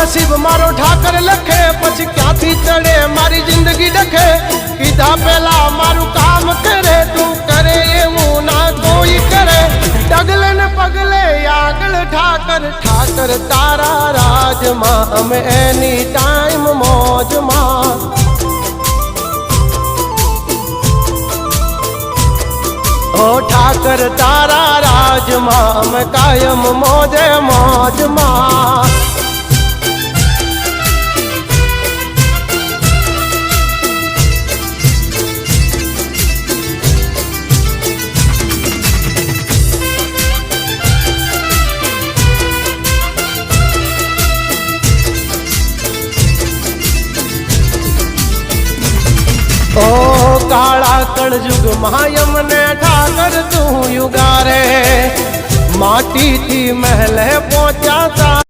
नसीब मारो ठाकर लखे पछी क्यांथी चढ़े मारी जिंदगी डखे कीधा पेला मारू काम करे तू करे एवं ना कोई करे डगले न पगले आगल ठाकर ठाकर तारा राज मां हम एनी टाइम मौज मां ओ ठाकर तारा राज मां हम कायम मौजे मौज मां ओ काला कलयुग मायम ने ठाकर तू युगारे माटी थी महल पहुंचा